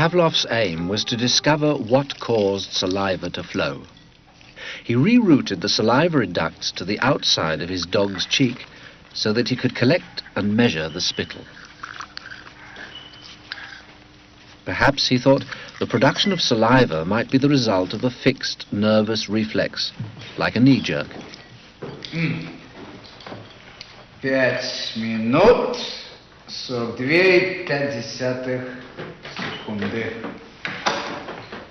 Pavlov's aim was to discover what caused saliva to flow. He rerouted the salivary ducts to the outside of his dog's cheek so that he could collect and measure the spittle. Perhaps, he thought, the production of saliva might be the result of a fixed nervous reflex, like a knee jerk. 5 минут 42,5 секунды.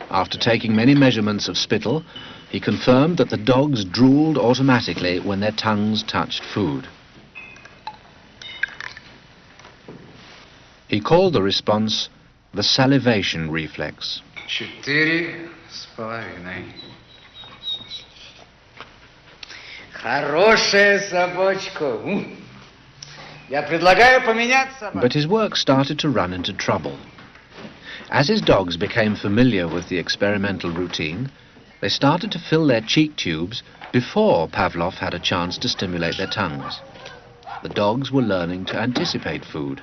After taking many measurements of spittle, he confirmed that the dogs drooled automatically when their tongues touched food. He called the response the salivation reflex. 4,5. Хорошая собачка. Я предлагаю поменять собаку. But his work started to run into trouble. As his dogs became familiar with the experimental routine, they started to fill their cheek tubes before Pavlov had a chance to stimulate their tongues. The dogs were learning to anticipate food.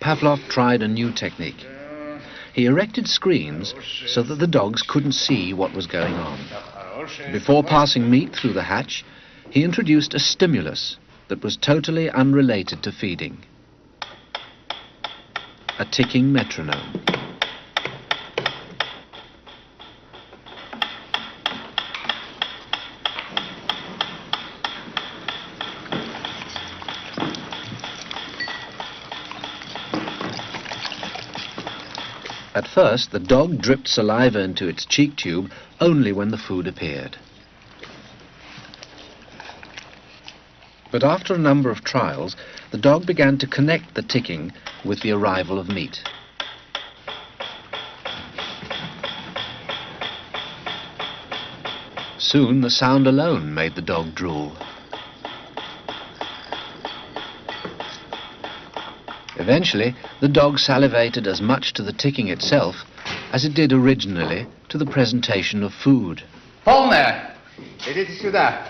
Pavlov tried a new technique. He erected screens so that the dogs couldn't see what was going on. Before passing meat through the hatch, he introduced a stimulus that was totally unrelated to feeding. A ticking metronome. At first, the dog dripped saliva into its cheek tube only when the food appeared. But after a number of trials, the dog began to connect the ticking with the arrival of meat. Soon, the sound alone made the dog drool. Eventually, the dog salivated as much to the ticking itself as it did originally to the presentation of food. Полная. Идите сюда.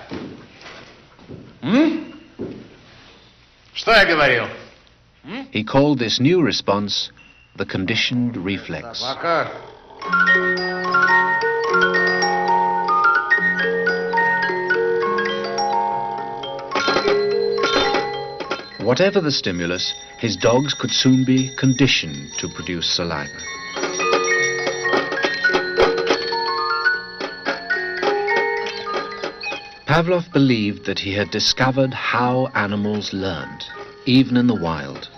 Что я говорил? He called this new response the conditioned reflex. Собака. Whatever the stimulus, his dogs could soon be conditioned to produce saliva. Pavlov believed that he had discovered how animals learned, even in the wild.